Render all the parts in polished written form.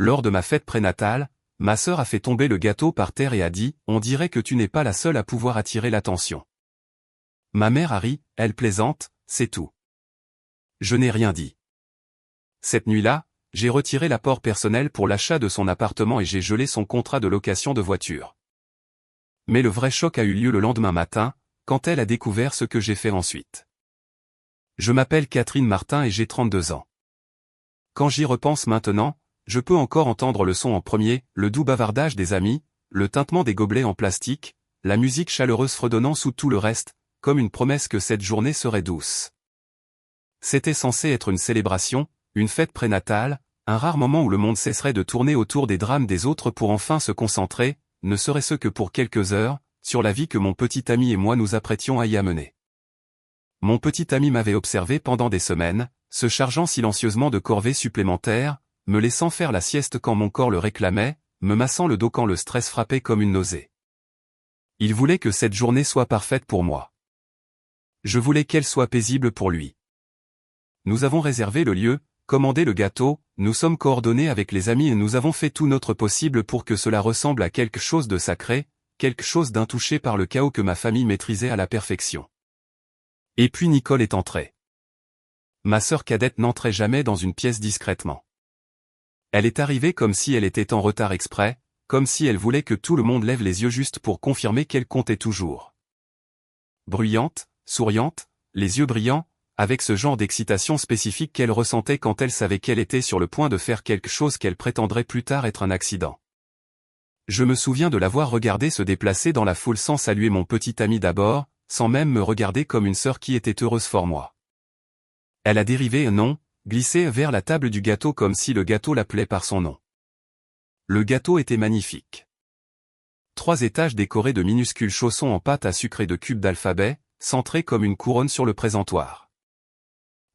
lors de ma fête prénatale, ma sœur a fait tomber le gâteau par terre et a dit « On dirait que tu n'es pas la seule à pouvoir attirer l'attention. » Ma mère a ri, elle plaisante, c'est tout. Je n'ai rien dit. Cette nuit-là, j'ai retiré l'apport personnel pour l'achat de son appartement et j'ai gelé son contrat de location de voiture. Mais le vrai choc a eu lieu le lendemain matin, quand elle a découvert ce que j'ai fait ensuite. Je m'appelle Catherine Martin et j'ai 32 ans. Quand j'y repense maintenant, je peux encore entendre le son en premier, le doux bavardage des amis, le tintement des gobelets en plastique, la musique chaleureuse fredonnant sous tout le reste, comme une promesse que cette journée serait douce. C'était censé être une célébration, une fête prénatale, un rare moment où le monde cesserait de tourner autour des drames des autres pour enfin se concentrer, ne serait-ce que pour quelques heures, sur la vie que mon petit ami et moi nous apprêtions à y amener. Mon petit ami m'avait observé pendant des semaines, se chargeant silencieusement de corvées supplémentaires, me laissant faire la sieste quand mon corps le réclamait, me massant le dos quand le stress frappait comme une nausée. Il voulait que cette journée soit parfaite pour moi. Je voulais qu'elle soit paisible pour lui. Nous avons réservé le lieu, commandé le gâteau, nous sommes coordonnés avec les amis et nous avons fait tout notre possible pour que cela ressemble à quelque chose de sacré, quelque chose d'intouché par le chaos que ma famille maîtrisait à la perfection. Et puis Nicole est entrée. Ma sœur cadette n'entrait jamais dans une pièce discrètement. Elle est arrivée comme si elle était en retard exprès, comme si elle voulait que tout le monde lève les yeux juste pour confirmer qu'elle comptait toujours. Bruyante, souriante, les yeux brillants, avec ce genre d'excitation spécifique qu'elle ressentait quand elle savait qu'elle était sur le point de faire quelque chose qu'elle prétendrait plus tard être un accident. Je me souviens de la voir regarder se déplacer dans la foule sans saluer mon petit ami d'abord, sans même me regarder comme une sœur qui était heureuse for moi. Elle a dérivé glissé vers la table du gâteau comme si le gâteau l'appelait par son nom. Le gâteau était magnifique. 3 étages décorés de minuscules chaussons en pâte à sucre et de cubes d'alphabet, centrés comme une couronne sur le présentoir.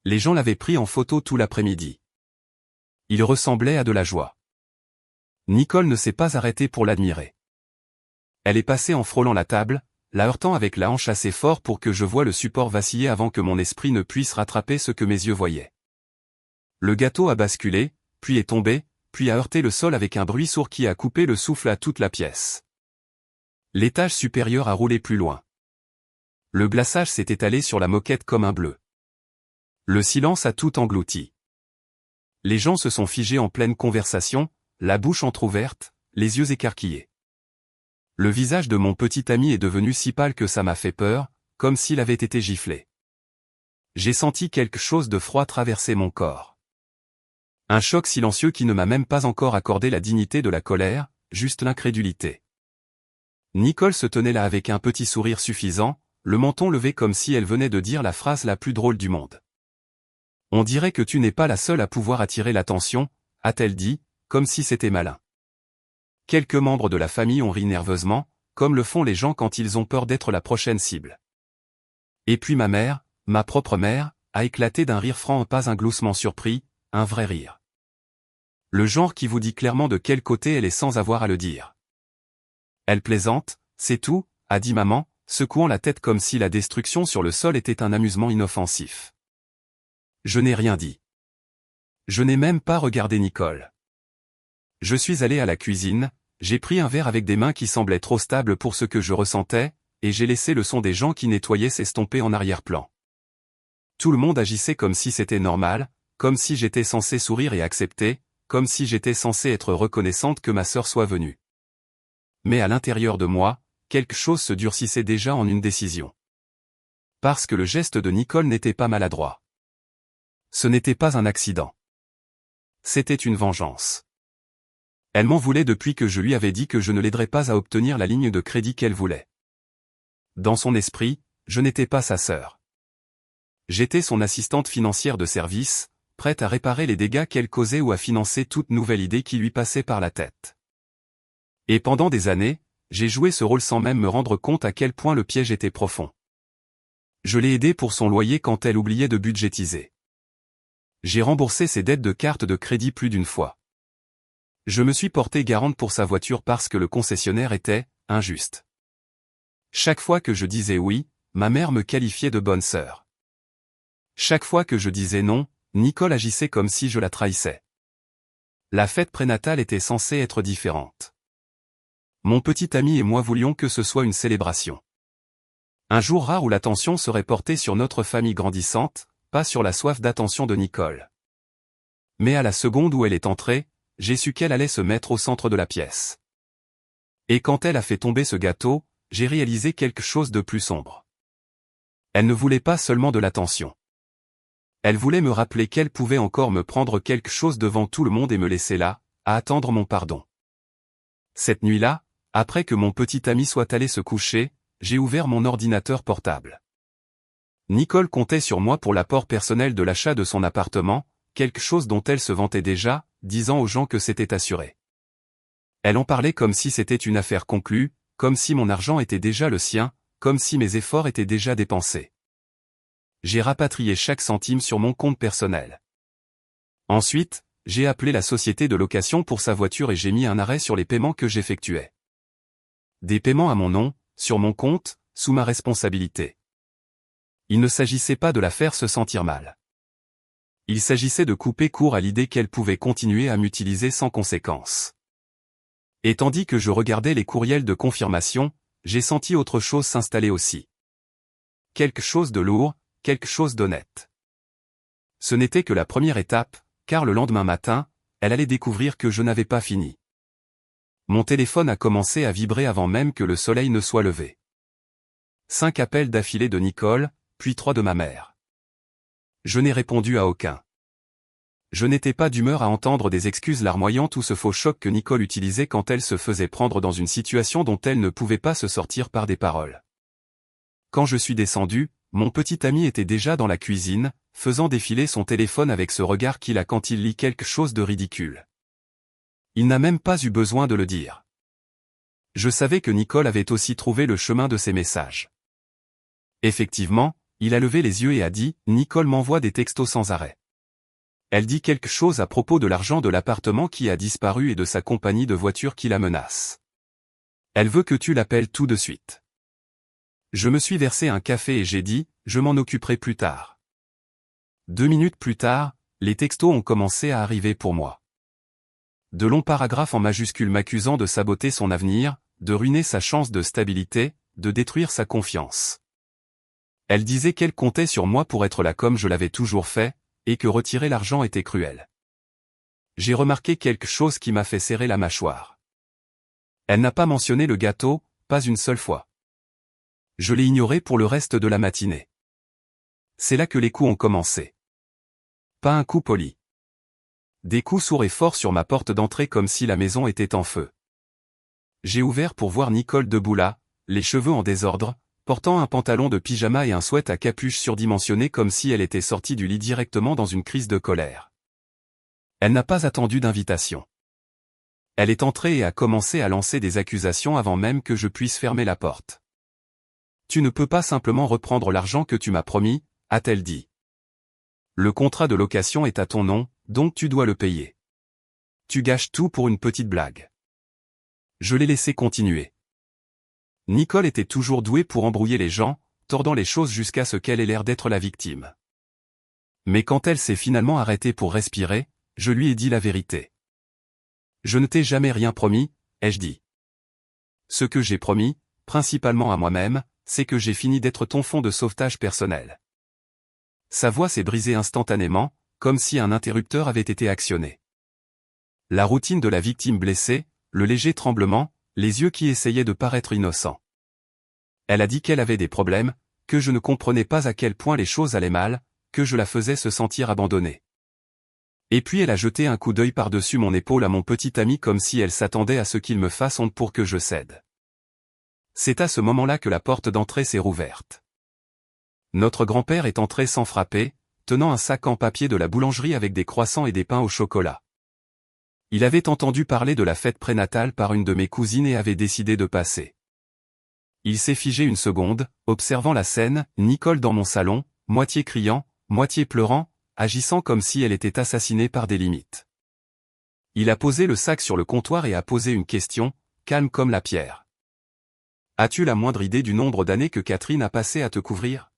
Les gens l'avaient pris en photo tout l'après-midi. Il ressemblait à de la joie. Nicole ne s'est pas arrêtée pour l'admirer. Elle est passée en frôlant la table, la heurtant avec la hanche assez fort pour que je voie le support vaciller avant que mon esprit ne puisse rattraper ce que mes yeux voyaient. Le gâteau a basculé, puis est tombé, puis a heurté le sol avec un bruit sourd qui a coupé le souffle à toute la pièce. L'étage supérieur a roulé plus loin. Le glaçage s'est étalé sur la moquette comme un bleu. Le silence a tout englouti. Les gens se sont figés en pleine conversation, la bouche entr'ouverte, les yeux écarquillés. Le visage de mon petit ami est devenu si pâle que ça m'a fait peur, comme s'il avait été giflé. J'ai senti quelque chose de froid traverser mon corps. Un choc silencieux qui ne m'a même pas encore accordé la dignité de la colère, juste l'incrédulité. Nicole se tenait là avec un petit sourire suffisant, le menton levé comme si elle venait de dire la phrase la plus drôle du monde. « On dirait que tu n'es pas la seule à pouvoir attirer l'attention », a-t-elle dit, comme si c'était malin. Quelques membres de la famille ont ri nerveusement, comme le font les gens quand ils ont peur d'être la prochaine cible. Et puis ma mère, ma propre mère, a éclaté d'un rire franc, pas un gloussement surpris, un vrai rire. Le genre qui vous dit clairement de quel côté elle est sans avoir à le dire. Elle plaisante, c'est tout, a dit maman, secouant la tête comme si la destruction sur le sol était un amusement inoffensif. Je n'ai rien dit. Je n'ai même pas regardé Nicole. Je suis allé à la cuisine, j'ai pris un verre avec des mains qui semblaient trop stables pour ce que je ressentais, et j'ai laissé le son des gens qui nettoyaient s'estomper en arrière-plan. Tout le monde agissait comme si c'était normal, comme si j'étais censé sourire et accepter, comme si j'étais censé être reconnaissante que ma sœur soit venue. Mais à l'intérieur de moi, quelque chose se durcissait déjà en une décision. Parce que le geste de Nicole n'était pas maladroit. Ce n'était pas un accident. C'était une vengeance. Elle m'en voulait depuis que je lui avais dit que je ne l'aiderais pas à obtenir la ligne de crédit qu'elle voulait. Dans son esprit, je n'étais pas sa sœur. J'étais son assistante financière de service, prête à réparer les dégâts qu'elle causait ou à financer toute nouvelle idée qui lui passait par la tête. Et pendant des années, j'ai joué ce rôle sans même me rendre compte à quel point le piège était profond. Je l'ai aidée pour son loyer quand elle oubliait de budgétiser. J'ai remboursé ses dettes de carte de crédit plus d'une fois. Je me suis porté garante pour sa voiture parce que le concessionnaire était injuste. Chaque fois que je disais oui, ma mère me qualifiait de bonne sœur. Chaque fois que je disais non, Nicole agissait comme si je la trahissais. La fête prénatale était censée être différente. Mon petit ami et moi voulions que ce soit une célébration. Un jour rare où l'attention serait portée sur notre famille grandissante, pas sur la soif d'attention de Nicole. Mais à la seconde où elle est entrée, j'ai su qu'elle allait se mettre au centre de la pièce. Et quand elle a fait tomber ce gâteau, j'ai réalisé quelque chose de plus sombre. Elle ne voulait pas seulement de l'attention. Elle voulait me rappeler qu'elle pouvait encore me prendre quelque chose devant tout le monde et me laisser là, à attendre mon pardon. Cette nuit-là, après que mon petit ami soit allé se coucher, j'ai ouvert mon ordinateur portable. Nicole comptait sur moi pour l'apport personnel de l'achat de son appartement, quelque chose dont elle se vantait déjà, disant aux gens que c'était assuré. Elle en parlait comme si c'était une affaire conclue, comme si mon argent était déjà le sien, comme si mes efforts étaient déjà dépensés. J'ai rapatrié chaque centime sur mon compte personnel. Ensuite, j'ai appelé la société de location pour sa voiture et j'ai mis un arrêt sur les paiements que j'effectuais. Des paiements à mon nom, sur mon compte, sous ma responsabilité. Il ne s'agissait pas de la faire se sentir mal. Il s'agissait de couper court à l'idée qu'elle pouvait continuer à m'utiliser sans conséquence. Et tandis que je regardais les courriels de confirmation, j'ai senti autre chose s'installer aussi. Quelque chose de lourd, quelque chose d'honnête. Ce n'était que la première étape, car le lendemain matin, elle allait découvrir que je n'avais pas fini. Mon téléphone a commencé à vibrer avant même que le soleil ne soit levé. 5 appels d'affilée de Nicole, puis 3 de ma mère. Je n'ai répondu à aucun. Je n'étais pas d'humeur à entendre des excuses larmoyantes ou ce faux choc que Nicole utilisait quand elle se faisait prendre dans une situation dont elle ne pouvait pas se sortir par des paroles. Quand je suis descendu, mon petit ami était déjà dans la cuisine, faisant défiler son téléphone avec ce regard qu'il a quand il lit quelque chose de ridicule. Il n'a même pas eu besoin de le dire. Je savais que Nicole avait aussi trouvé le chemin de ses messages. Effectivement, il a levé les yeux et a dit « Nicole m'envoie des textos sans arrêt. Elle dit quelque chose à propos de l'argent de l'appartement qui a disparu et de sa compagnie de voitures qui la menace. Elle veut que tu l'appelles tout de suite. » Je me suis versé un café et j'ai dit « Je m'en occuperai plus tard. » 2 minutes plus tard, les textos ont commencé à arriver pour moi. De longs paragraphes en majuscules m'accusant de saboter son avenir, de ruiner sa chance de stabilité, de détruire sa confiance. Elle disait qu'elle comptait sur moi pour être là comme je l'avais toujours fait, et que retirer l'argent était cruel. J'ai remarqué quelque chose qui m'a fait serrer la mâchoire. Elle n'a pas mentionné le gâteau, pas une seule fois. Je l'ai ignoré pour le reste de la matinée. C'est là que les coups ont commencé. Pas un coup poli. Des coups sourds et forts sur ma porte d'entrée comme si la maison était en feu. J'ai ouvert pour voir Nicole debout là, les cheveux en désordre, portant un pantalon de pyjama et un sweat à capuche surdimensionné comme si elle était sortie du lit directement dans une crise de colère. Elle n'a pas attendu d'invitation. Elle est entrée et a commencé à lancer des accusations avant même que je puisse fermer la porte. « Tu ne peux pas simplement reprendre l'argent que tu m'as promis », a-t-elle dit. « Le contrat de location est à ton nom, donc tu dois le payer. Tu gâches tout pour une petite blague. » Je l'ai laissé continuer. Nicole était toujours douée pour embrouiller les gens, tordant les choses jusqu'à ce qu'elle ait l'air d'être la victime. Mais quand elle s'est finalement arrêtée pour respirer, je lui ai dit la vérité. « Je ne t'ai jamais rien promis, ai-je dit. Ce que j'ai promis, principalement à moi-même, c'est que j'ai fini d'être ton fonds de sauvetage personnel. » Sa voix s'est brisée instantanément, comme si un interrupteur avait été actionné. La routine de la victime blessée, le léger tremblement, les yeux qui essayaient de paraître innocents. Elle a dit qu'elle avait des problèmes, que je ne comprenais pas à quel point les choses allaient mal, que je la faisais se sentir abandonnée. Et puis elle a jeté un coup d'œil par-dessus mon épaule à mon petit ami comme si elle s'attendait à ce qu'il me fasse honte pour que je cède. C'est à ce moment-là que la porte d'entrée s'est rouverte. Notre grand-père est entré sans frapper, tenant un sac en papier de la boulangerie avec des croissants et des pains au chocolat. Il avait entendu parler de la fête prénatale par une de mes cousines et avait décidé de passer. Il s'est figé une seconde, observant la scène, Nicole dans mon salon, moitié criant, moitié pleurant, agissant comme si elle était assassinée par des limites. Il a posé le sac sur le comptoir et a posé une question, calme comme la pierre. « As-tu la moindre idée du nombre d'années que Catherine a passé à te couvrir ?»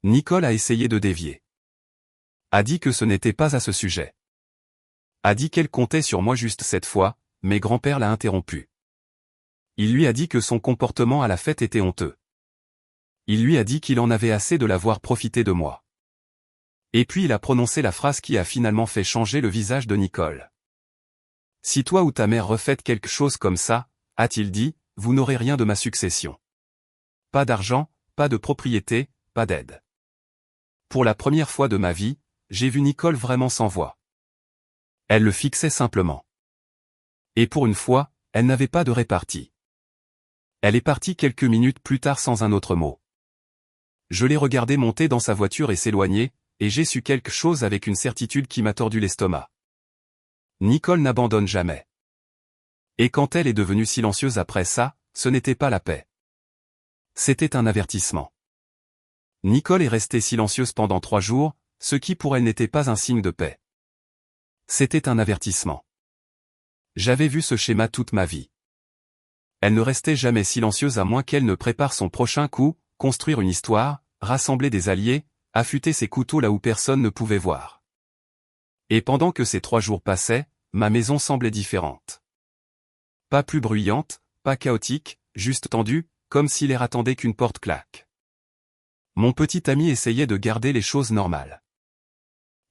Nicole a essayé de dévier. A dit que ce n'était pas à ce sujet. A dit qu'elle comptait sur moi juste cette fois, mais grand-père l'a interrompu. Il lui a dit que son comportement à la fête était honteux. Il lui a dit qu'il en avait assez de l'avoir profité de moi. Et puis il a prononcé la phrase qui a finalement fait changer le visage de Nicole. Si toi ou ta mère refaites quelque chose comme ça, a-t-il dit, vous n'aurez rien de ma succession. Pas d'argent, pas de propriété, pas d'aide. Pour la première fois de ma vie, j'ai vu Nicole vraiment sans voix. Elle le fixait simplement. Et pour une fois, elle n'avait pas de répartie. Elle est partie quelques minutes plus tard sans un autre mot. Je l'ai regardée monter dans sa voiture et s'éloigner, et j'ai su quelque chose avec une certitude qui m'a tordu l'estomac. Nicole n'abandonne jamais. Et quand elle est devenue silencieuse après ça, ce n'était pas la paix. C'était un avertissement. Nicole est restée silencieuse pendant 3 jours, ce qui pour elle n'était pas un signe de paix. C'était un avertissement. J'avais vu ce schéma toute ma vie. Elle ne restait jamais silencieuse à moins qu'elle ne prépare son prochain coup, construire une histoire, rassembler des alliés, affûter ses couteaux là où personne ne pouvait voir. Et pendant que ces 3 jours passaient, ma maison semblait différente. Pas plus bruyante, pas chaotique, juste tendue, comme si l'air attendait qu'une porte claque. Mon petit ami essayait de garder les choses normales.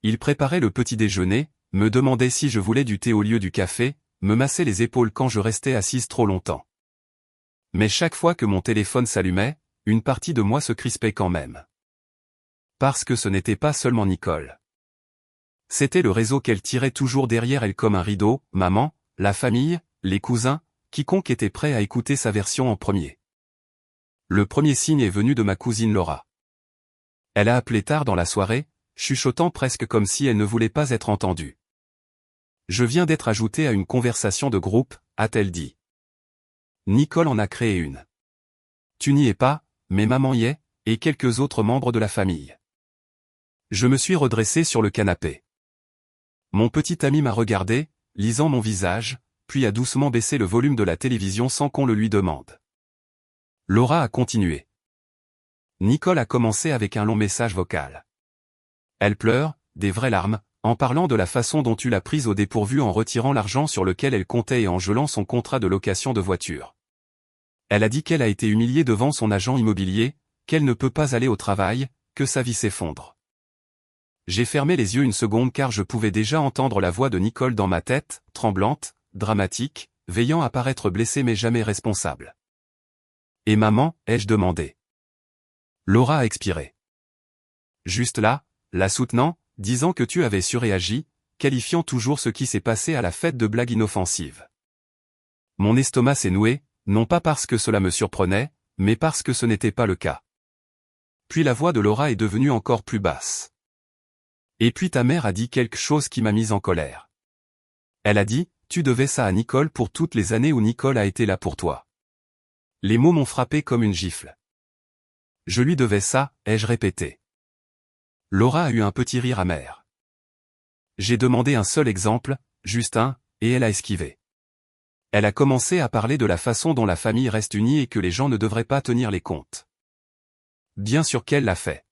Il préparait le petit déjeuner, me demandait si je voulais du thé au lieu du café, me massait les épaules quand je restais assise trop longtemps. Mais chaque fois que mon téléphone s'allumait, une partie de moi se crispait quand même. Parce que ce n'était pas seulement Nicole. C'était le réseau qu'elle tirait toujours derrière elle comme un rideau, maman, la famille, les cousins, quiconque était prêt à écouter sa version en premier. Le premier signe est venu de ma cousine Laura. Elle a appelé tard dans la soirée, chuchotant presque comme si elle ne voulait pas être entendue. Je viens d'être ajoutée à une conversation de groupe, a-t-elle dit. Nicole en a créé une. Tu n'y es pas, mais maman y est, et quelques autres membres de la famille. Je me suis redressé sur le canapé. Mon petit ami m'a regardé, lisant mon visage, puis a doucement baissé le volume de la télévision sans qu'on le lui demande. Laura a continué. Nicole a commencé avec un long message vocal. Elle pleure, des vraies larmes, en parlant de la façon dont tu l'as prise au dépourvu en retirant l'argent sur lequel elle comptait et en gelant son contrat de location de voiture. Elle a dit qu'elle a été humiliée devant son agent immobilier, qu'elle ne peut pas aller au travail, que sa vie s'effondre. J'ai fermé les yeux une seconde car je pouvais déjà entendre la voix de Nicole dans ma tête, tremblante, dramatique, veillant à paraître blessée mais jamais responsable. Et maman, ai-je demandé. Laura a expiré. Juste là, la soutenant, disant que tu avais surréagi, qualifiant toujours ce qui s'est passé à la fête de blague inoffensive. Mon estomac s'est noué, non pas parce que cela me surprenait, mais parce que ce n'était pas le cas. Puis la voix de Laura est devenue encore plus basse. Et puis ta mère a dit quelque chose qui m'a mise en colère. Elle a dit, tu devais ça à Nicole pour toutes les années où Nicole a été là pour toi. Les mots m'ont frappé comme une gifle. Je lui devais ça, ai-je répété. Laura a eu un petit rire amer. J'ai demandé un seul exemple, juste un, et elle a esquivé. Elle a commencé à parler de la façon dont la famille reste unie et que les gens ne devraient pas tenir les comptes. Bien sûr qu'elle l'a fait.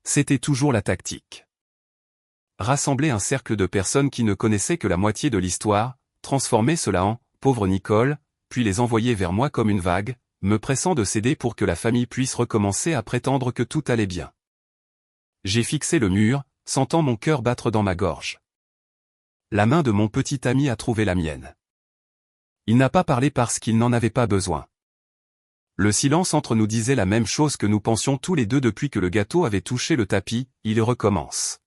C'était toujours la tactique. Rassembler un cercle de personnes qui ne connaissaient que la moitié de l'histoire, transformer cela en « pauvre Nicole », puis les envoyer vers moi comme une vague, me pressant de céder pour que la famille puisse recommencer à prétendre que tout allait bien. J'ai fixé le mur, sentant mon cœur battre dans ma gorge. La main de mon petit ami a trouvé la mienne. Il n'a pas parlé parce qu'il n'en avait pas besoin. Le silence entre nous disait la même chose que nous pensions tous les deux depuis que le gâteau avait touché le tapis, il recommence.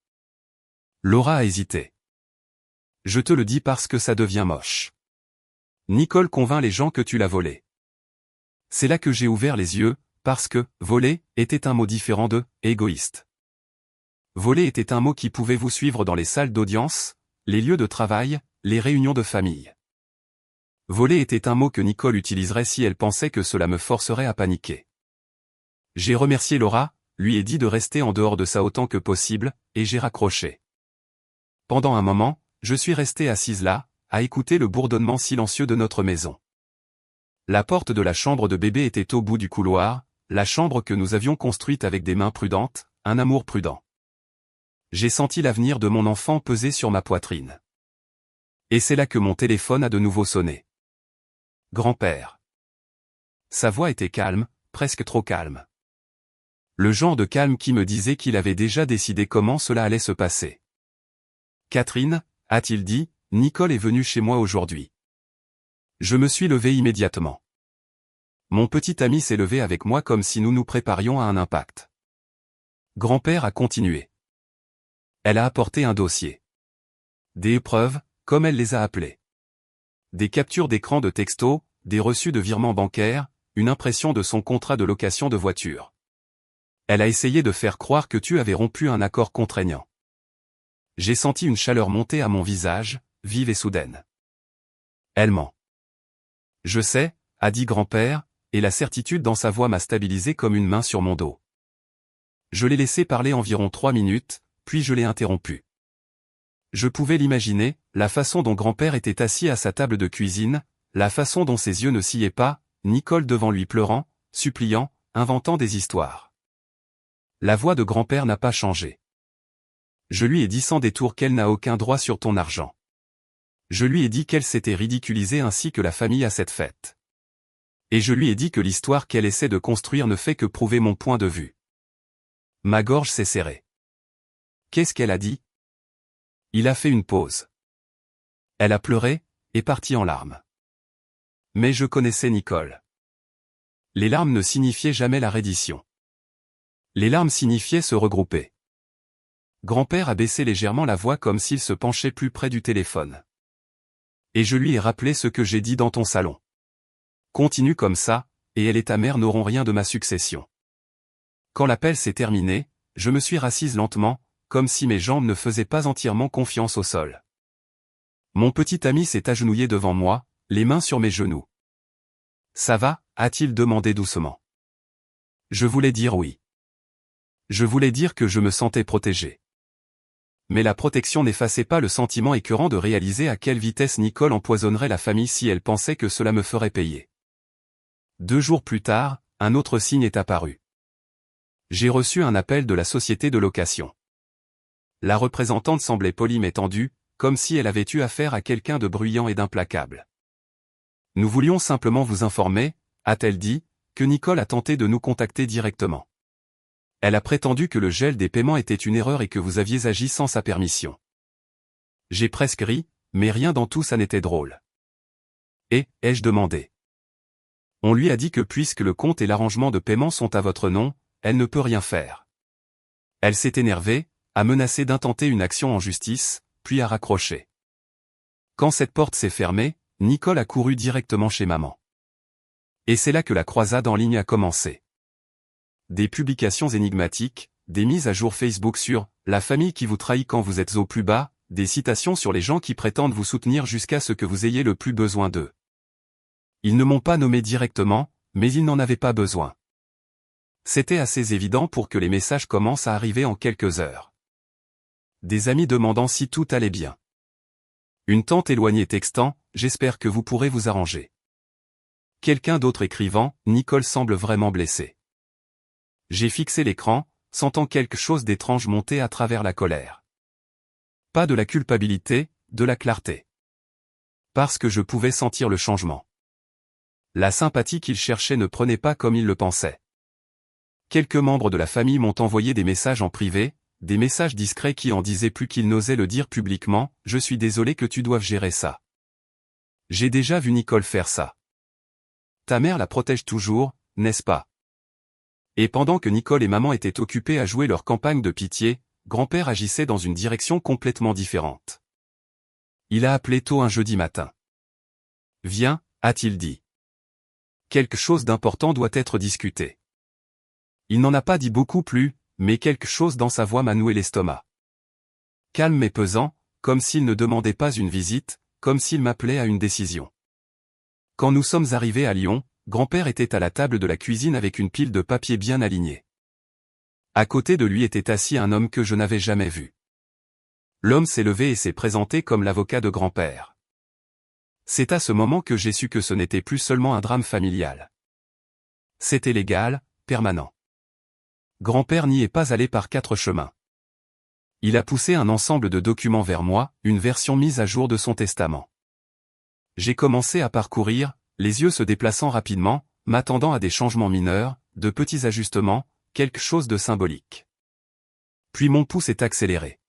Laura a hésité. Je te le dis parce que ça devient moche. Nicole convainc les gens que tu l'as volé. C'est là que j'ai ouvert les yeux, parce que « voler » était un mot différent de « égoïste ». Voler était un mot qui pouvait vous suivre dans les salles d'audience, les lieux de travail, les réunions de famille. Voler était un mot que Nicole utiliserait si elle pensait que cela me forcerait à paniquer. J'ai remercié Laura, lui ai dit de rester en dehors de ça autant que possible, et j'ai raccroché. Pendant un moment, je suis restée assise là, à écouter le bourdonnement silencieux de notre maison. La porte de la chambre de bébé était au bout du couloir, la chambre que nous avions construite avec des mains prudentes, un amour prudent. J'ai senti l'avenir de mon enfant peser sur ma poitrine. Et c'est là que mon téléphone a de nouveau sonné. Grand-père. Sa voix était calme, presque trop calme. Le genre de calme qui me disait qu'il avait déjà décidé comment cela allait se passer. Catherine, a-t-il dit, Nicole est venue chez moi aujourd'hui. Je me suis levé immédiatement. Mon petit ami s'est levé avec moi comme si nous nous préparions à un impact. Grand-père a continué. Elle a apporté un dossier. Des preuves, comme elle les a appelées. Des captures d'écran de textos, des reçus de virements bancaires, une impression de son contrat de location de voiture. Elle a essayé de faire croire que tu avais rompu un accord contraignant. J'ai senti une chaleur monter à mon visage, vive et soudaine. Elle ment. Je sais, a dit grand-père, et la certitude dans sa voix m'a stabilisé comme une main sur mon dos. Je l'ai laissé parler environ 3 minutes, puis je l'ai interrompu. Je pouvais l'imaginer, la façon dont grand-père était assis à sa table de cuisine, la façon dont ses yeux ne sciaient pas, Nicole devant lui pleurant, suppliant, inventant des histoires. La voix de grand-père n'a pas changé. Je lui ai dit sans détour qu'elle n'a aucun droit sur ton argent. Je lui ai dit qu'elle s'était ridiculisée ainsi que la famille à cette fête. Et je lui ai dit que l'histoire qu'elle essaie de construire ne fait que prouver mon point de vue. Ma gorge s'est serrée. Qu'est-ce qu'elle a dit? Il a fait une pause. Elle a pleuré, et parti en larmes. Mais je connaissais Nicole. Les larmes ne signifiaient jamais la reddition. Les larmes signifiaient se regrouper. Grand-père a baissé légèrement la voix comme s'il se penchait plus près du téléphone. Et je lui ai rappelé ce que j'ai dit dans ton salon. Continue comme ça, et elle et ta mère n'auront rien de ma succession. Quand l'appel s'est terminé, je me suis rassise lentement, comme si mes jambes ne faisaient pas entièrement confiance au sol. Mon petit ami s'est agenouillé devant moi, les mains sur mes genoux. Ça va, a-t-il demandé doucement. Je voulais dire oui. Je voulais dire que je me sentais protégé. Mais la protection n'effaçait pas le sentiment écœurant de réaliser à quelle vitesse Nicole empoisonnerait la famille si elle pensait que cela me ferait payer. 2 jours plus tard, un autre signe est apparu. J'ai reçu un appel de la société de location. La représentante semblait polie mais tendue, comme si elle avait eu affaire à quelqu'un de bruyant et d'implacable. Nous voulions simplement vous informer, a-t-elle dit, que Nicole a tenté de nous contacter directement. Elle a prétendu que le gel des paiements était une erreur et que vous aviez agi sans sa permission. J'ai presque ri, mais rien dans tout ça n'était drôle. Et, ai-je demandé. On lui a dit que puisque le compte et l'arrangement de paiement sont à votre nom, elle ne peut rien faire. Elle s'est énervée, a menacé d'intenter une action en justice, puis a raccroché. Quand cette porte s'est fermée, Nicole a couru directement chez maman. Et c'est là que la croisade en ligne a commencé. Des publications énigmatiques, des mises à jour Facebook sur « la famille qui vous trahit quand vous êtes au plus bas », des citations sur les gens qui prétendent vous soutenir jusqu'à ce que vous ayez le plus besoin d'eux. Ils ne m'ont pas nommé directement, mais ils n'en avaient pas besoin. C'était assez évident pour que les messages commencent à arriver en quelques heures. Des amis demandant si tout allait bien. Une tante éloignée textant « j'espère que vous pourrez vous arranger ». Quelqu'un d'autre écrivant « Nicole semble vraiment blessée ». J'ai fixé l'écran, sentant quelque chose d'étrange monter à travers la colère. Pas de la culpabilité, de la clarté. Parce que je pouvais sentir le changement. La sympathie qu'il cherchait ne prenait pas comme il le pensait. Quelques membres de la famille m'ont envoyé des messages en privé, des messages discrets qui en disaient plus qu'ils n'osaient le dire publiquement, « Je suis désolé que tu doives gérer ça. J'ai déjà vu Nicole faire ça. Ta mère la protège toujours, n'est-ce pas ?» Et pendant que Nicole et maman étaient occupés à jouer leur campagne de pitié, grand-père agissait dans une direction complètement différente. Il a appelé tôt un jeudi matin. « Viens », a-t-il dit. Quelque chose d'important doit être discuté. Il n'en a pas dit beaucoup plus, mais quelque chose dans sa voix m'a noué l'estomac. Calme mais pesant, comme s'il ne demandait pas une visite, comme s'il m'appelait à une décision. Quand nous sommes arrivés à Lyon, grand-père était à la table de la cuisine avec une pile de papiers bien alignés. À côté de lui était assis un homme que je n'avais jamais vu. L'homme s'est levé et s'est présenté comme l'avocat de grand-père. C'est à ce moment que j'ai su que ce n'était plus seulement un drame familial. C'était légal, permanent. Grand-père n'y est pas allé par 4 chemins. Il a poussé un ensemble de documents vers moi, une version mise à jour de son testament. J'ai commencé à parcourir, les yeux se déplaçant rapidement, m'attendant à des changements mineurs, de petits ajustements, quelque chose de symbolique. Puis mon pouls s'est accéléré.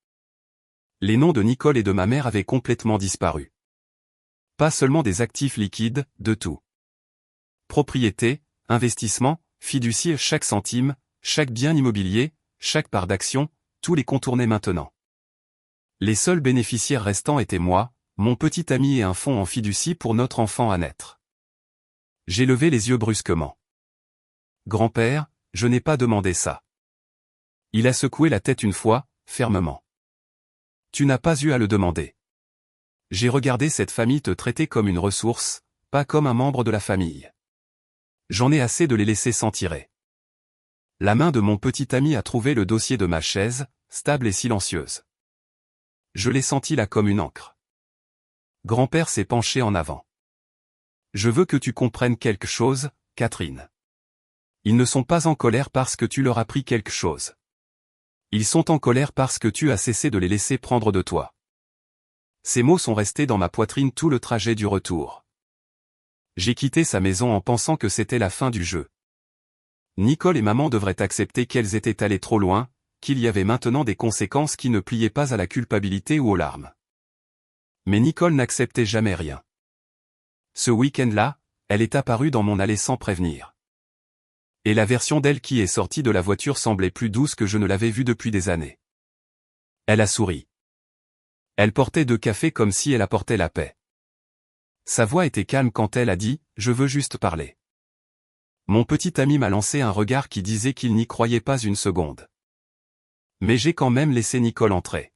Les noms de Nicole et de ma mère avaient complètement disparu. Pas seulement des actifs liquides, de tout. Propriété, investissement, fiducie, chaque centime, chaque bien immobilier, chaque part d'action, tout les contournait maintenant. Les seuls bénéficiaires restants étaient moi, mon petit ami et un fonds en fiducie pour notre enfant à naître. J'ai levé les yeux brusquement. Grand-père, je n'ai pas demandé ça. Il a secoué la tête une fois, fermement. Tu n'as pas eu à le demander. J'ai regardé cette famille te traiter comme une ressource, pas comme un membre de la famille. J'en ai assez de les laisser s'en tirer. La main de mon petit ami a trouvé le dossier de ma chaise, stable et silencieuse. Je l'ai senti là comme une encre. Grand-père s'est penché en avant. Je veux que tu comprennes quelque chose, Catherine. Ils ne sont pas en colère parce que tu leur as pris quelque chose. Ils sont en colère parce que tu as cessé de les laisser prendre de toi. Ces mots sont restés dans ma poitrine tout le trajet du retour. J'ai quitté sa maison en pensant que c'était la fin du jeu. Nicole et maman devraient accepter qu'elles étaient allées trop loin, qu'il y avait maintenant des conséquences qui ne pliaient pas à la culpabilité ou aux larmes. Mais Nicole n'acceptait jamais rien. Ce week-end-là, elle est apparue dans mon allée sans prévenir. Et la version d'elle qui est sortie de la voiture semblait plus douce que je ne l'avais vue depuis des années. Elle a souri. Elle portait 2 cafés comme si elle apportait la paix. Sa voix était calme quand elle a dit « Je veux juste parler ». Mon petit ami m'a lancé un regard qui disait qu'il n'y croyait pas une seconde. Mais j'ai quand même laissé Nicole entrer.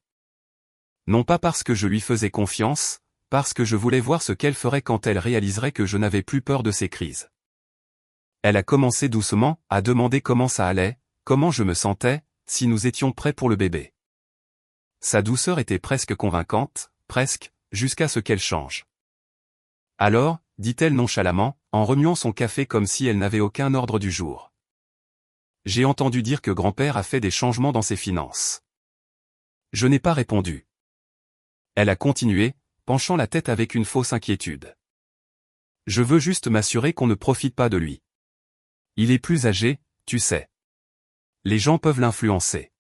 Non pas parce que je lui faisais confiance, parce que je voulais voir ce qu'elle ferait quand elle réaliserait que je n'avais plus peur de ses crises. Elle a commencé doucement à demander comment ça allait, comment je me sentais, si nous étions prêts pour le bébé. Sa douceur était presque convaincante, presque, jusqu'à ce qu'elle change. Alors, dit-elle nonchalamment, en remuant son café comme si elle n'avait aucun ordre du jour. J'ai entendu dire que grand-père a fait des changements dans ses finances. Je n'ai pas répondu. Elle a continué, penchant la tête avec une fausse inquiétude. Je veux juste m'assurer qu'on ne profite pas de lui. Il est plus âgé, tu sais. Les gens peuvent l'influencer.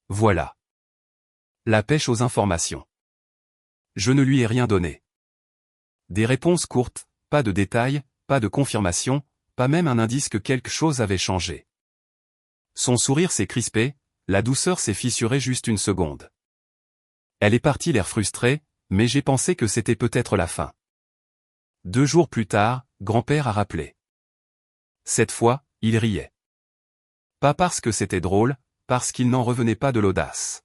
Voilà. La pêche aux informations. Je ne lui ai rien donné. Des réponses courtes, pas de détails, pas de confirmation, pas même un indice que quelque chose avait changé. Son sourire s'est crispé, la douceur s'est fissurée juste une seconde. Elle est partie l'air frustré, mais j'ai pensé que c'était peut-être la fin. 2 jours plus tard, grand-père a rappelé. Cette fois, il riait. Pas parce que c'était drôle, parce qu'il n'en revenait pas de l'audace.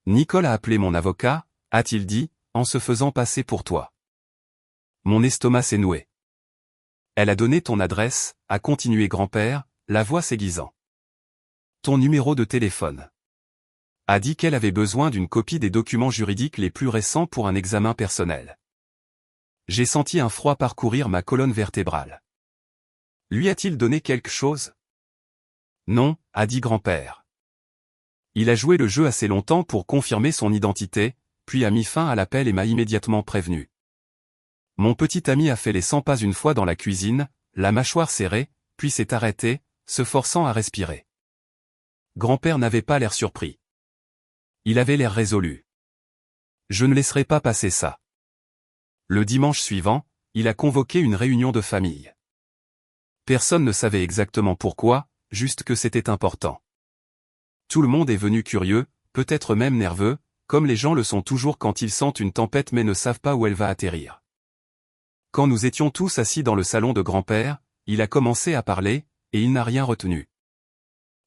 Nicole a appelé mon avocat, a-t-il dit, en se faisant passer pour toi. Mon estomac s'est noué. Elle a donné ton adresse, a continué grand-père, la voix s'aiguisant. Ton numéro de téléphone. A dit qu'elle avait besoin d'une copie des documents juridiques les plus récents pour un examen personnel. J'ai senti un froid parcourir ma colonne vertébrale. Lui a-t-il donné quelque chose? Non, a dit grand-père. Il a joué le jeu assez longtemps pour confirmer son identité, puis a mis fin à l'appel et m'a immédiatement prévenu. Mon petit ami a fait les 100 pas une fois dans la cuisine, la mâchoire serrée, puis s'est arrêté, se forçant à respirer. Grand-père n'avait pas l'air surpris. Il avait l'air résolu. Je ne laisserai pas passer ça. Le dimanche suivant, il a convoqué une réunion de famille. Personne ne savait exactement pourquoi, juste que c'était important. Tout le monde est venu curieux, peut-être même nerveux, comme les gens le sont toujours quand ils sentent une tempête mais ne savent pas où elle va atterrir. Quand nous étions tous assis dans le salon de grand-père, il a commencé à parler, et il n'a rien retenu.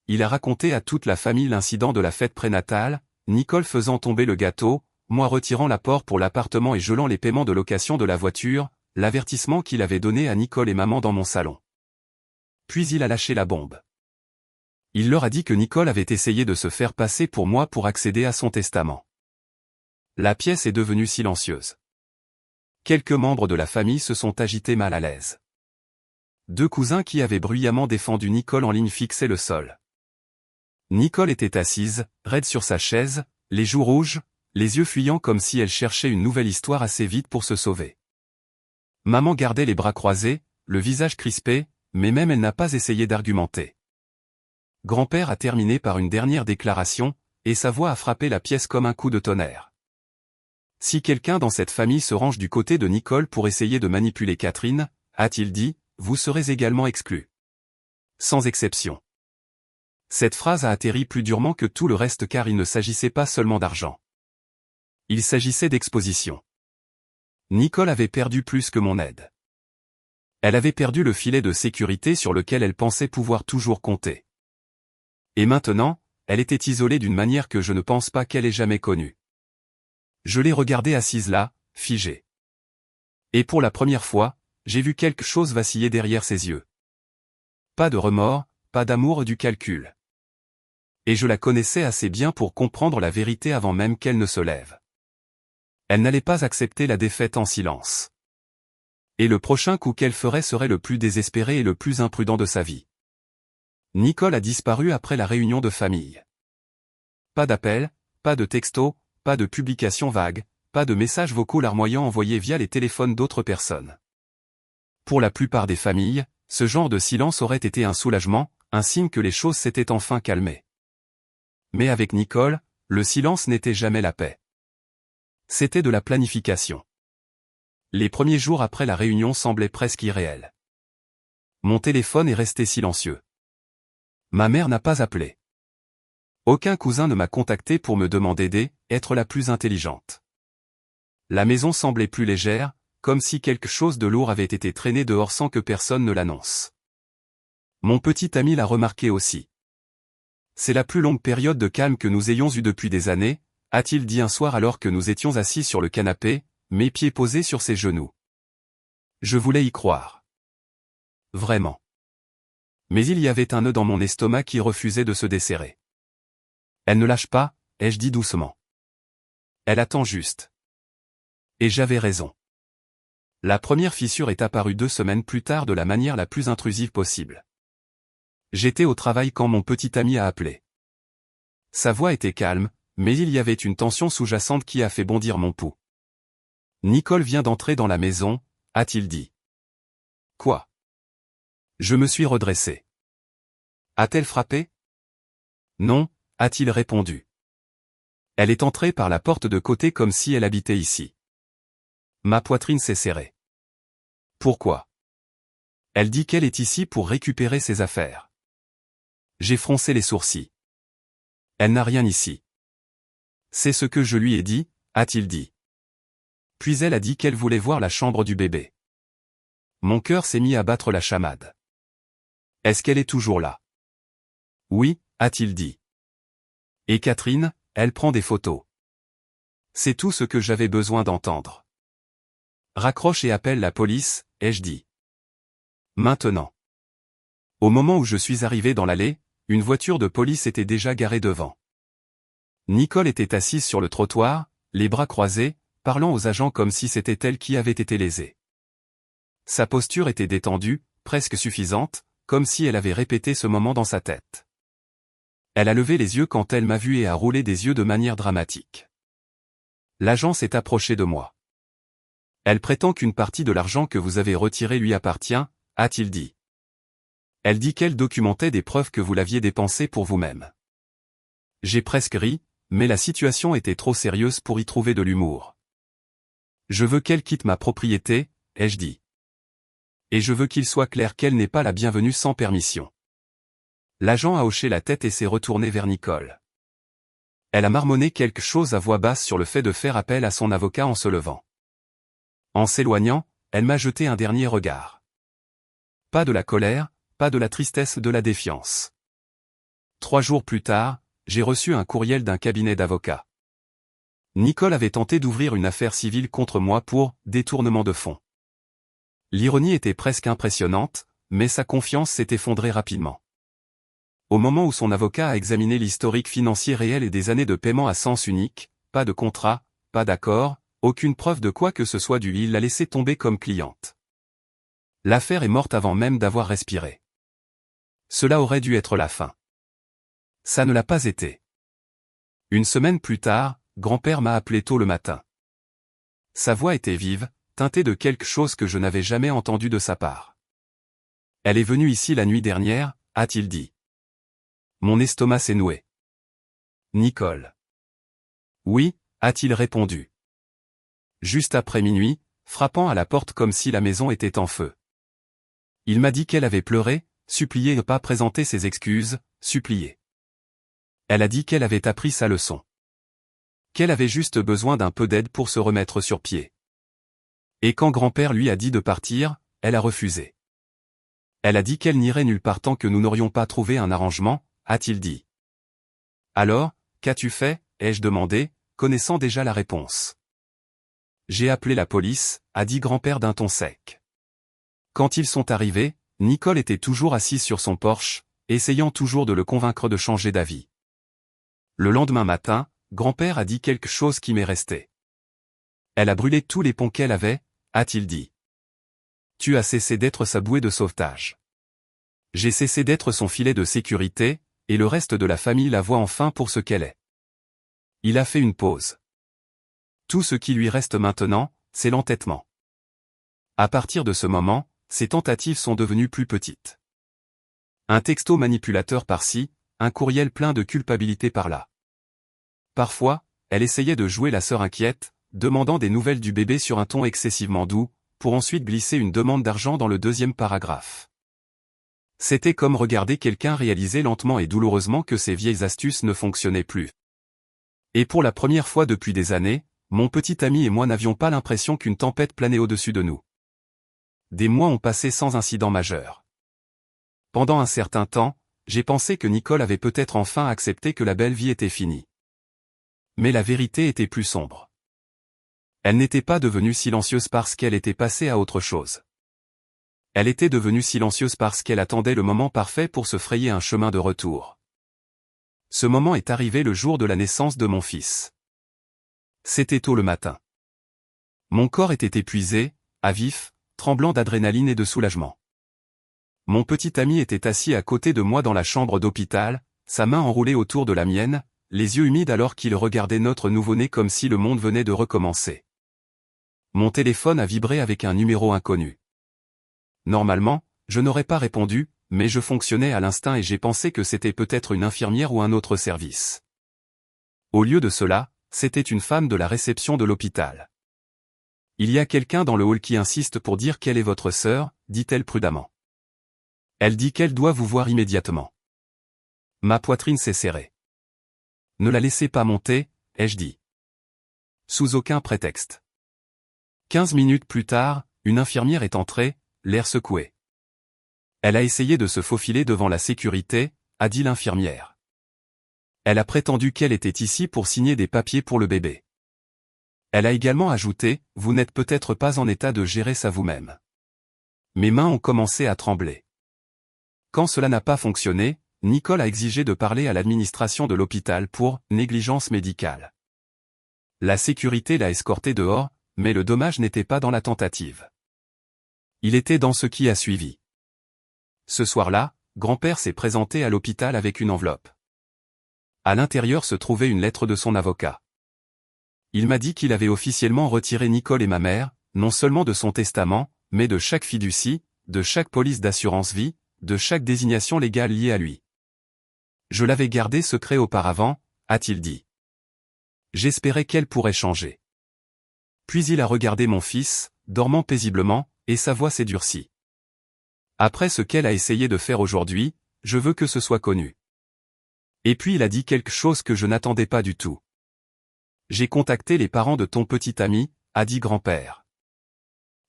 Il a raconté à toute la famille l'incident de la fête prénatale, Nicole faisant tomber le gâteau, moi retirant l'apport pour l'appartement et gelant les paiements de location de la voiture, l'avertissement qu'il avait donné à Nicole et maman dans mon salon. Puis il a lâché la bombe. Il leur a dit que Nicole avait essayé de se faire passer pour moi pour accéder à son testament. La pièce est devenue silencieuse. Quelques membres de la famille se sont agités mal à l'aise. 2 cousins qui avaient bruyamment défendu Nicole en ligne fixaient le sol. Nicole était assise, raide sur sa chaise, les joues rouges, les yeux fuyants comme si elle cherchait une nouvelle histoire assez vite pour se sauver. Maman gardait les bras croisés, le visage crispé, mais même elle n'a pas essayé d'argumenter. Grand-père a terminé par une dernière déclaration, et sa voix a frappé la pièce comme un coup de tonnerre. Si quelqu'un dans cette famille se range du côté de Nicole pour essayer de manipuler Catherine, a-t-il dit, vous serez également exclus. Sans exception. Cette phrase a atterri plus durement que tout le reste car il ne s'agissait pas seulement d'argent. Il s'agissait d'exposition. Nicole avait perdu plus que mon aide. Elle avait perdu le filet de sécurité sur lequel elle pensait pouvoir toujours compter. Et maintenant, elle était isolée d'une manière que je ne pense pas qu'elle ait jamais connue. Je l'ai regardée assise là, figée. Et pour la première fois, j'ai vu quelque chose vaciller derrière ses yeux. Pas de remords, pas d'amour, du calcul. Et je la connaissais assez bien pour comprendre la vérité avant même qu'elle ne se lève. Elle n'allait pas accepter la défaite en silence. Et le prochain coup qu'elle ferait serait le plus désespéré et le plus imprudent de sa vie. Nicole a disparu après la réunion de famille. Pas d'appel, pas de texto, pas de publication vague, pas de messages vocaux larmoyants envoyés via les téléphones d'autres personnes. Pour la plupart des familles, ce genre de silence aurait été un soulagement, un signe que les choses s'étaient enfin calmées. Mais avec Nicole, le silence n'était jamais la paix. C'était de la planification. Les premiers jours après la réunion semblaient presque irréels. Mon téléphone est resté silencieux. Ma mère n'a pas appelé. Aucun cousin ne m'a contacté pour me demander d'être la plus intelligente. La maison semblait plus légère, comme si quelque chose de lourd avait été traîné dehors sans que personne ne l'annonce. Mon petit ami l'a remarqué aussi. C'est la plus longue période de calme que nous ayons eue depuis des années, a-t-il dit un soir alors que nous étions assis sur le canapé, mes pieds posés sur ses genoux. Je voulais y croire. Vraiment. Mais il y avait un nœud dans mon estomac qui refusait de se desserrer. Elle ne lâche pas, ai-je dit doucement. Elle attend juste. Et j'avais raison. La première fissure est apparue 2 semaines plus tard de la manière la plus intrusive possible. J'étais au travail quand mon petit ami a appelé. Sa voix était calme, mais il y avait une tension sous-jacente qui a fait bondir mon pouls. Nicole vient d'entrer dans la maison, a-t-il dit. Quoi? Je me suis redressé. A-t-elle frappé? Non, a-t-il répondu. Elle est entrée par la porte de côté comme si elle habitait ici. Ma poitrine s'est serrée. Pourquoi? Elle dit qu'elle est ici pour récupérer ses affaires. J'ai froncé les sourcils. Elle n'a rien ici. C'est ce que je lui ai dit, a-t-il dit. Puis elle a dit qu'elle voulait voir la chambre du bébé. Mon cœur s'est mis à battre la chamade. Est-ce qu'elle est toujours là? Oui, a-t-il dit. Et Catherine, elle prend des photos. C'est tout ce que j'avais besoin d'entendre. Raccroche et appelle la police, ai-je dit. Maintenant. Au moment où je suis arrivé dans l'allée, une voiture de police était déjà garée devant. Nicole était assise sur le trottoir, les bras croisés, parlant aux agents comme si c'était elle qui avait été lésée. Sa posture était détendue, presque suffisante, comme si elle avait répété ce moment dans sa tête. Elle a levé les yeux quand elle m'a vu et a roulé des yeux de manière dramatique. L'agent s'est approché de moi. Elle prétend qu'une partie de l'argent que vous avez retiré lui appartient, a-t-il dit. Elle dit qu'elle documentait des preuves que vous l'aviez dépensées pour vous-même. J'ai presque ri, mais la situation était trop sérieuse pour y trouver de l'humour. Je veux qu'elle quitte ma propriété, ai-je dit. Et je veux qu'il soit clair qu'elle n'est pas la bienvenue sans permission. L'agent a hoché la tête et s'est retourné vers Nicole. Elle a marmonné quelque chose à voix basse sur le fait de faire appel à son avocat en se levant. En s'éloignant, elle m'a jeté un dernier regard. Pas de la colère, pas de la tristesse, de la défiance. 3 jours plus tard, j'ai reçu un courriel d'un cabinet d'avocats. Nicole avait tenté d'ouvrir une affaire civile contre moi pour détournement de fonds. L'ironie était presque impressionnante, mais sa confiance s'est effondrée rapidement. Au moment où son avocat a examiné l'historique financier réel et des années de paiement à sens unique, pas de contrat, pas d'accord, aucune preuve de quoi que ce soit il l'a laissé tomber comme cliente. L'affaire est morte avant même d'avoir respiré. Cela aurait dû être la fin. Ça ne l'a pas été. Une semaine plus tard, grand-père m'a appelé tôt le matin. Sa voix était vive, teintée de quelque chose que je n'avais jamais entendu de sa part. Elle est venue ici la nuit dernière, a-t-il dit. Mon estomac s'est noué. Nicole. Oui, a-t-il répondu. Juste après minuit, frappant à la porte comme si la maison était en feu. Il m'a dit qu'elle avait pleuré, supplié de ne pas présenter ses excuses, supplié. Elle a dit qu'elle avait appris sa leçon. Qu'elle avait juste besoin d'un peu d'aide pour se remettre sur pied. Et quand grand-père lui a dit de partir, elle a refusé. Elle a dit qu'elle n'irait nulle part tant que nous n'aurions pas trouvé un arrangement, a-t-il dit. Alors, qu'as-tu fait, ai-je demandé, connaissant déjà la réponse. J'ai appelé la police, a dit grand-père d'un ton sec. Quand ils sont arrivés, Nicole était toujours assise sur son porche, essayant toujours de le convaincre de changer d'avis. Le lendemain matin, grand-père a dit quelque chose qui m'est resté. Elle a brûlé tous les ponts qu'elle avait, a-t-il dit. Tu as cessé d'être sa bouée de sauvetage. J'ai cessé d'être son filet de sécurité, et le reste de la famille la voit enfin pour ce qu'elle est. Il a fait une pause. Tout ce qui lui reste maintenant, c'est l'entêtement. À partir de ce moment, ses tentatives sont devenues plus petites. Un texto manipulateur par-ci, un courriel plein de culpabilité par-là. Parfois, elle essayait de jouer la sœur inquiète, demandant des nouvelles du bébé sur un ton excessivement doux, pour ensuite glisser une demande d'argent dans le deuxième paragraphe. C'était comme regarder quelqu'un réaliser lentement et douloureusement que ses vieilles astuces ne fonctionnaient plus. Et pour la première fois depuis des années, mon petit ami et moi n'avions pas l'impression qu'une tempête planait au-dessus de nous. Des mois ont passé sans incident majeur. Pendant un certain temps, j'ai pensé que Nicole avait peut-être enfin accepté que la belle vie était finie. Mais la vérité était plus sombre. Elle n'était pas devenue silencieuse parce qu'elle était passée à autre chose. Elle était devenue silencieuse parce qu'elle attendait le moment parfait pour se frayer un chemin de retour. Ce moment est arrivé le jour de la naissance de mon fils. C'était tôt le matin. Mon corps était épuisé, à vif, tremblant d'adrénaline et de soulagement. Mon petit ami était assis à côté de moi dans la chambre d'hôpital, sa main enroulée autour de la mienne, les yeux humides alors qu'il regardait notre nouveau-né comme si le monde venait de recommencer. Mon téléphone a vibré avec un numéro inconnu. Normalement, je n'aurais pas répondu, mais je fonctionnais à l'instinct et j'ai pensé que c'était peut-être une infirmière ou un autre service. Au lieu de cela, c'était une femme de la réception de l'hôpital. Il y a quelqu'un dans le hall qui insiste pour dire quelle est votre sœur, dit-elle prudemment. Elle dit qu'elle doit vous voir immédiatement. Ma poitrine s'est serrée. Ne la laissez pas monter, ai-je dit. Sous aucun prétexte. 15 minutes plus tard, une infirmière est entrée, l'air secoué. Elle a essayé de se faufiler devant la sécurité, a dit l'infirmière. Elle a prétendu qu'elle était ici pour signer des papiers pour le bébé. Elle a également ajouté, vous n'êtes peut-être pas en état de gérer ça vous-même. Mes mains ont commencé à trembler. Quand cela n'a pas fonctionné, Nicole a exigé de parler à l'administration de l'hôpital pour négligence médicale. La sécurité l'a escortée dehors, mais le dommage n'était pas dans la tentative. Il était dans ce qui a suivi. Ce soir-là, grand-père s'est présenté à l'hôpital avec une enveloppe. À l'intérieur se trouvait une lettre de son avocat. Il m'a dit qu'il avait officiellement retiré Nicole et ma mère, non seulement de son testament, mais de chaque fiducie, de chaque police d'assurance vie, de chaque désignation légale liée à lui. Je l'avais gardé secret auparavant, a-t-il dit. J'espérais qu'elle pourrait changer. Puis il a regardé mon fils, dormant paisiblement, et sa voix s'est durcie. Après ce qu'elle a essayé de faire aujourd'hui, je veux que ce soit connu. Et puis il a dit quelque chose que je n'attendais pas du tout. J'ai contacté les parents de ton petit ami, a dit grand-père.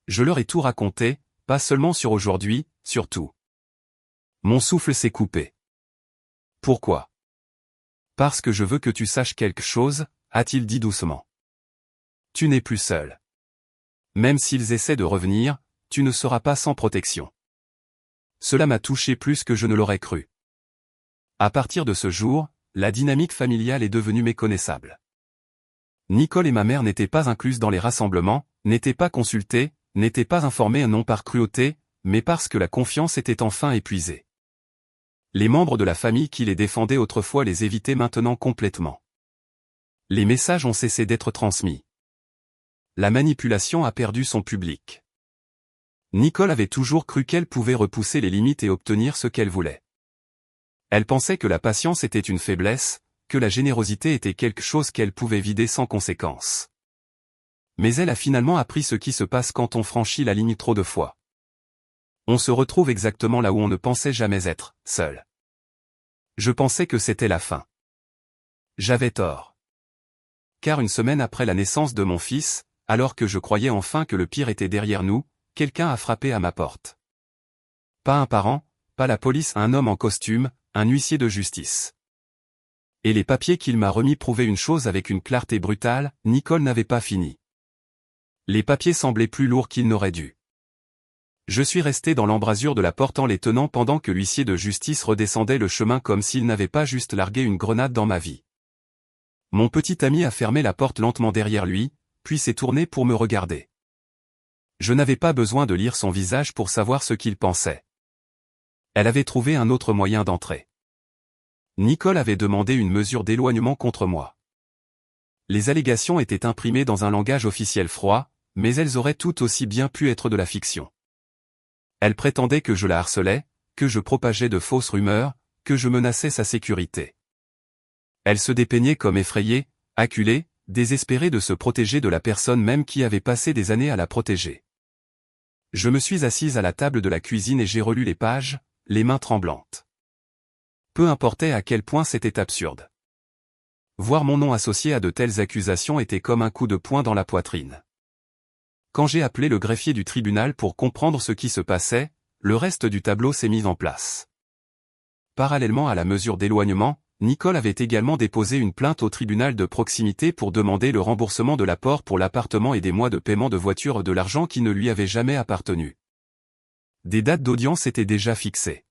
Je leur ai tout raconté, pas seulement sur aujourd'hui, sur tout. Mon souffle s'est coupé. Pourquoi? Parce que je veux que tu saches quelque chose, a-t-il dit doucement. Tu n'es plus seul. Même s'ils essaient de revenir, tu ne seras pas sans protection. Cela m'a touché plus que je ne l'aurais cru. À partir de ce jour, la dynamique familiale est devenue méconnaissable. Nicole et ma mère n'étaient pas incluses dans les rassemblements, n'étaient pas consultées, n'étaient pas informées non par cruauté, mais parce que la confiance était enfin épuisée. Les membres de la famille qui les défendaient autrefois les évitaient maintenant complètement. Les messages ont cessé d'être transmis. La manipulation a perdu son public. Nicole avait toujours cru qu'elle pouvait repousser les limites et obtenir ce qu'elle voulait. Elle pensait que la patience était une faiblesse, que la générosité était quelque chose qu'elle pouvait vider sans conséquence. Mais elle a finalement appris ce qui se passe quand on franchit la ligne trop de fois. On se retrouve exactement là où on ne pensait jamais être, seul. Je pensais que c'était la fin. J'avais tort. Car une semaine après la naissance de mon fils, alors que je croyais enfin que le pire était derrière nous, quelqu'un a frappé à ma porte. Pas un parent, pas la police, un homme en costume, un huissier de justice. Et les papiers qu'il m'a remis prouvaient une chose avec une clarté brutale, Nicole n'avait pas fini. Les papiers semblaient plus lourds qu'ils n'auraient dû. Je suis resté dans l'embrasure de la porte en les tenant pendant que l'huissier de justice redescendait le chemin comme s'il n'avait pas juste largué une grenade dans ma vie. Mon petit ami a fermé la porte lentement derrière lui, puis s'est tourné pour me regarder. Je n'avais pas besoin de lire son visage pour savoir ce qu'il pensait. Elle avait trouvé un autre moyen d'entrer. Nicole avait demandé une mesure d'éloignement contre moi. Les allégations étaient imprimées dans un langage officiel froid, mais elles auraient tout aussi bien pu être de la fiction. Elle prétendait que je la harcelais, que je propageais de fausses rumeurs, que je menaçais sa sécurité. Elle se dépeignait comme effrayée, acculée, désespérée de se protéger de la personne même qui avait passé des années à la protéger. Je me suis assise à la table de la cuisine et j'ai relu les pages, les mains tremblantes. Peu importait à quel point c'était absurde. Voir mon nom associé à de telles accusations était comme un coup de poing dans la poitrine. Quand j'ai appelé le greffier du tribunal pour comprendre ce qui se passait, le reste du tableau s'est mis en place. Parallèlement à la mesure d'éloignement, Nicole avait également déposé une plainte au tribunal de proximité pour demander le remboursement de l'apport pour l'appartement et des mois de paiement de voiture de l'argent qui ne lui avait jamais appartenu. Des dates d'audience étaient déjà fixées.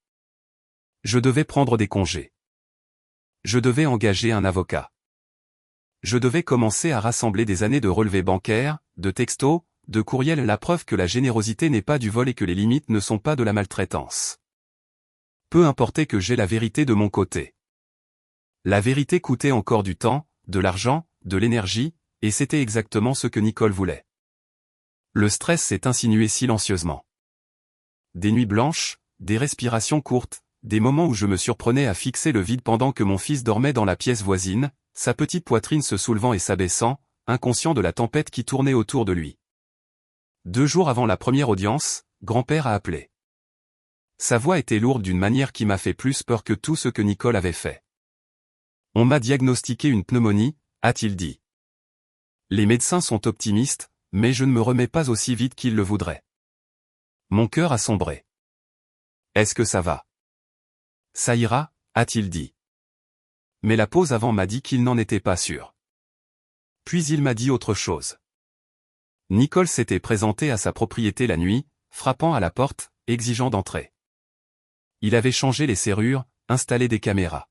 Je devais prendre des congés. Je devais engager un avocat. Je devais commencer à rassembler des années de relevés bancaires, de textos, de courriels, la preuve que la générosité n'est pas du vol et que les limites ne sont pas de la maltraitance. Peu importait que j'aie la vérité de mon côté. La vérité coûtait encore du temps, de l'argent, de l'énergie, et c'était exactement ce que Nicole voulait. Le stress s'est insinué silencieusement. Des nuits blanches, des respirations courtes, des moments où je me surprenais à fixer le vide pendant que mon fils dormait dans la pièce voisine, sa petite poitrine se soulevant et s'abaissant, inconscient de la tempête qui tournait autour de lui. 2 jours avant la première audience, grand-père a appelé. Sa voix était lourde d'une manière qui m'a fait plus peur que tout ce que Nicole avait fait. On m'a diagnostiqué une pneumonie, a-t-il dit. Les médecins sont optimistes, mais je ne me remets pas aussi vite qu'ils le voudraient. Mon cœur a sombré. Est-ce que ça va? Ça ira, a-t-il dit. Mais la pause avant m'a dit qu'il n'en était pas sûr. Puis il m'a dit autre chose. Nicole s'était présentée à sa propriété la nuit, frappant à la porte, exigeant d'entrer. Il avait changé les serrures, installé des caméras.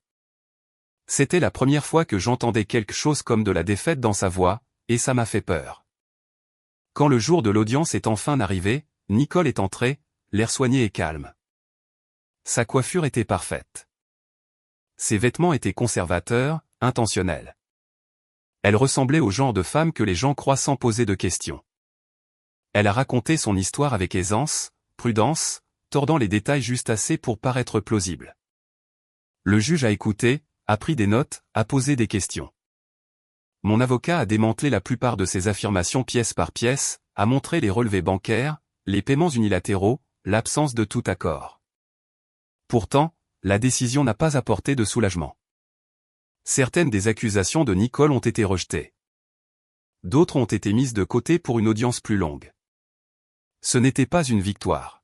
C'était la première fois que j'entendais quelque chose comme de la défaite dans sa voix, et ça m'a fait peur. Quand le jour de l'audience est enfin arrivé, Nicole est entrée, l'air soigné et calme. Sa coiffure était parfaite. Ses vêtements étaient conservateurs, intentionnels. Elle ressemblait au genre de femme que les gens croient sans poser de questions. Elle a raconté son histoire avec aisance, prudence, tordant les détails juste assez pour paraître plausible. Le juge a écouté, a pris des notes, a posé des questions. Mon avocat a démantelé la plupart de ses affirmations pièce par pièce, a montré les relevés bancaires, les paiements unilatéraux, l'absence de tout accord. Pourtant, la décision n'a pas apporté de soulagement. Certaines des accusations de Nicole ont été rejetées. D'autres ont été mises de côté pour une audience plus longue. Ce n'était pas une victoire.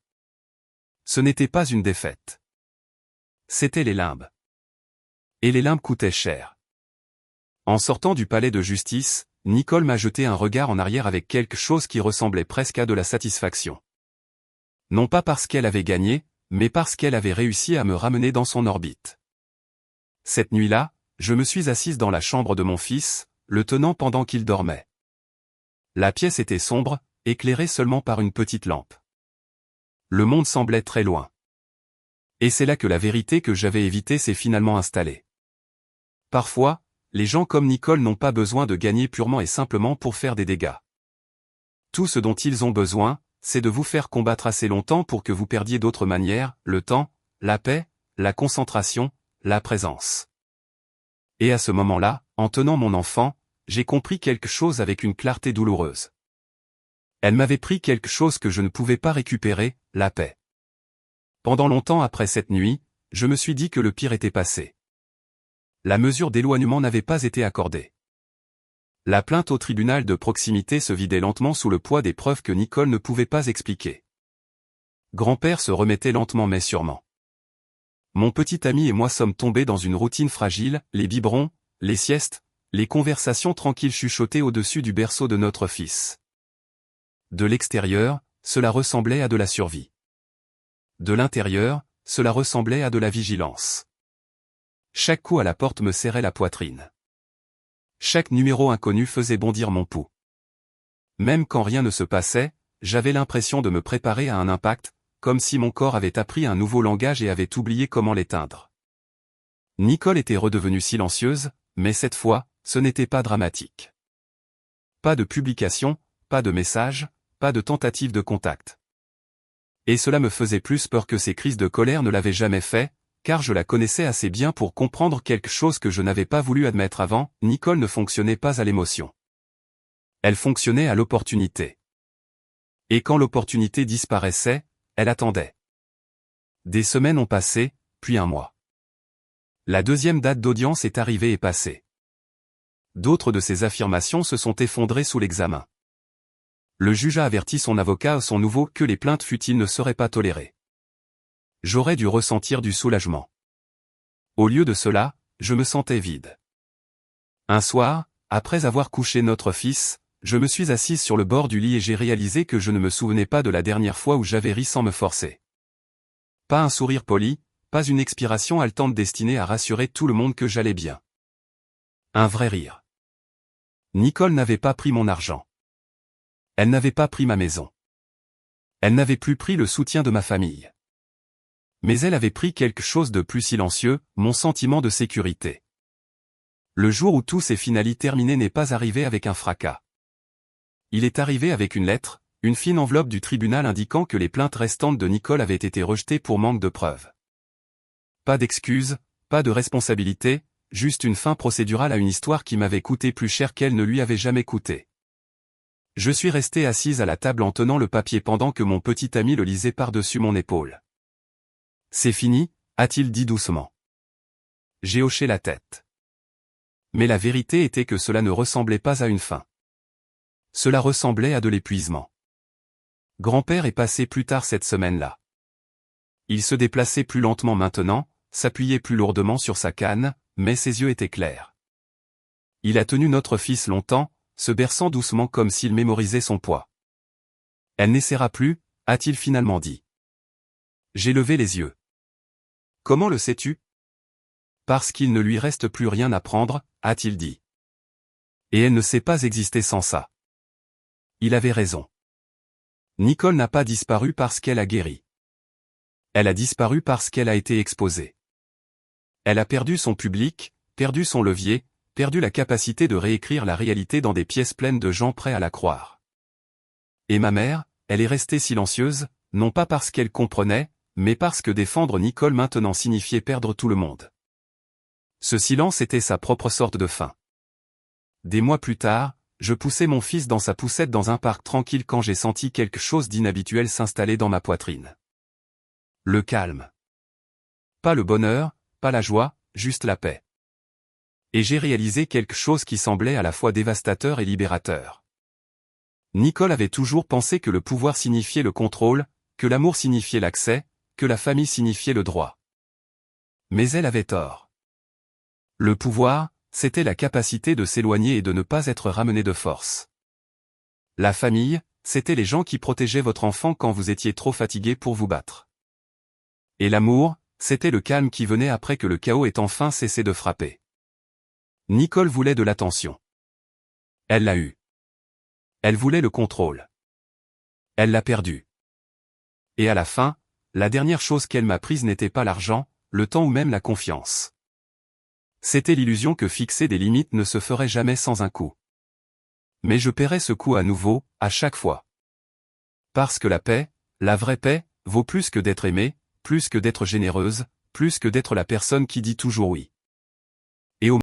Ce n'était pas une défaite. C'étaient les limbes. Et les limbes coûtaient cher. En sortant du palais de justice, Nicole m'a jeté un regard en arrière avec quelque chose qui ressemblait presque à de la satisfaction. Non pas parce qu'elle avait gagné, mais parce qu'elle avait réussi à me ramener dans son orbite. Cette nuit-là, je me suis assise dans la chambre de mon fils, le tenant pendant qu'il dormait. La pièce était sombre, éclairée seulement par une petite lampe. Le monde semblait très loin. Et c'est là que la vérité que j'avais évitée s'est finalement installée. Parfois, les gens comme Nicole n'ont pas besoin de gagner purement et simplement pour faire des dégâts. Tout ce dont ils ont besoin, c'est de vous faire combattre assez longtemps pour que vous perdiez d'autres manières, le temps, la paix, la concentration, la présence. Et à ce moment-là, en tenant mon enfant, j'ai compris quelque chose avec une clarté douloureuse. Elle m'avait pris quelque chose que je ne pouvais pas récupérer, la paix. Pendant longtemps après cette nuit, je me suis dit que le pire était passé. La mesure d'éloignement n'avait pas été accordée. La plainte au tribunal de proximité se vidait lentement sous le poids des preuves que Nicole ne pouvait pas expliquer. Grand-père se remettait lentement mais sûrement. Mon petit ami et moi sommes tombés dans une routine fragile, les biberons, les siestes, les conversations tranquilles chuchotées au-dessus du berceau de notre fils. De l'extérieur, cela ressemblait à de la survie. De l'intérieur, cela ressemblait à de la vigilance. Chaque coup à la porte me serrait la poitrine. Chaque numéro inconnu faisait bondir mon pouls. Même quand rien ne se passait, j'avais l'impression de me préparer à un impact, comme si mon corps avait appris un nouveau langage et avait oublié comment l'éteindre. Nicole était redevenue silencieuse, mais cette fois, ce n'était pas dramatique. Pas de publication, pas de message, pas de tentative de contact. Et cela me faisait plus peur que ces crises de colère ne l'avaient jamais fait, car je la connaissais assez bien pour comprendre quelque chose que je n'avais pas voulu admettre avant, Nicole ne fonctionnait pas à l'émotion. Elle fonctionnait à l'opportunité. Et quand l'opportunité disparaissait, elle attendait. Des semaines ont passé, puis un mois. La deuxième date d'audience est arrivée et passée. D'autres de ses affirmations se sont effondrées sous l'examen. Le juge a averti son avocat à son nouveau que les plaintes futiles ne seraient pas tolérées. J'aurais dû ressentir du soulagement. Au lieu de cela, je me sentais vide. Un soir, après avoir couché notre fils, je me suis assise sur le bord du lit et j'ai réalisé que je ne me souvenais pas de la dernière fois où j'avais ri sans me forcer. Pas un sourire poli, pas une expiration haletante destinée à rassurer tout le monde que j'allais bien. Un vrai rire. Nicole n'avait pas pris mon argent. Elle n'avait pas pris ma maison. Elle n'avait plus pris le soutien de ma famille. Mais elle avait pris quelque chose de plus silencieux, mon sentiment de sécurité. Le jour où tout s'est finalement terminé n'est pas arrivé avec un fracas. Il est arrivé avec une lettre, une fine enveloppe du tribunal indiquant que les plaintes restantes de Nicole avaient été rejetées pour manque de preuves. Pas d'excuses, pas de responsabilité, juste une fin procédurale à une histoire qui m'avait coûté plus cher qu'elle ne lui avait jamais coûté. Je suis resté assise à la table en tenant le papier pendant que mon petit ami le lisait par-dessus mon épaule. C'est fini, a-t-il dit doucement. J'ai hoché la tête. Mais la vérité était que cela ne ressemblait pas à une fin. Cela ressemblait à de l'épuisement. Grand-père est passé plus tard cette semaine-là. Il se déplaçait plus lentement maintenant, s'appuyait plus lourdement sur sa canne, mais ses yeux étaient clairs. Il a tenu notre fils longtemps, se berçant doucement comme s'il mémorisait son poids. Elle n'essaiera plus, a-t-il finalement dit. J'ai levé les yeux. Comment le sais-tu? Parce qu'il ne lui reste plus rien à prendre, a-t-il dit. Et elle ne sait pas exister sans ça. Il avait raison. Nicole n'a pas disparu parce qu'elle a guéri. Elle a disparu parce qu'elle a été exposée. Elle a perdu son public, perdu son levier, perdu la capacité de réécrire la réalité dans des pièces pleines de gens prêts à la croire. Et ma mère, elle est restée silencieuse, non pas parce qu'elle comprenait, mais parce que défendre Nicole maintenant signifiait perdre tout le monde. Ce silence était sa propre sorte de fin. Des mois plus tard, je poussais mon fils dans sa poussette dans un parc tranquille quand j'ai senti quelque chose d'inhabituel s'installer dans ma poitrine. Le calme. Pas le bonheur, pas la joie, juste la paix. Et j'ai réalisé quelque chose qui semblait à la fois dévastateur et libérateur. Nicole avait toujours pensé que le pouvoir signifiait le contrôle, que l'amour signifiait l'accès, que la famille signifiait le droit. Mais elle avait tort. Le pouvoir, c'était la capacité de s'éloigner et de ne pas être ramené de force. La famille, c'était les gens qui protégeaient votre enfant quand vous étiez trop fatigué pour vous battre. Et l'amour, c'était le calme qui venait après que le chaos ait enfin cessé de frapper. Nicole voulait de l'attention. Elle l'a eu. Elle voulait le contrôle. Elle l'a perdu. Et à la fin, La dernière chose qu'elle m'a prise n'était pas l'argent, le temps ou même la confiance. C'était l'illusion que fixer des limites ne se ferait jamais sans un coup. Mais je paierai ce coup à nouveau, à chaque fois. Parce que la paix, la vraie paix, vaut plus que d'être aimée, plus que d'être généreuse, plus que d'être la personne qui dit toujours oui.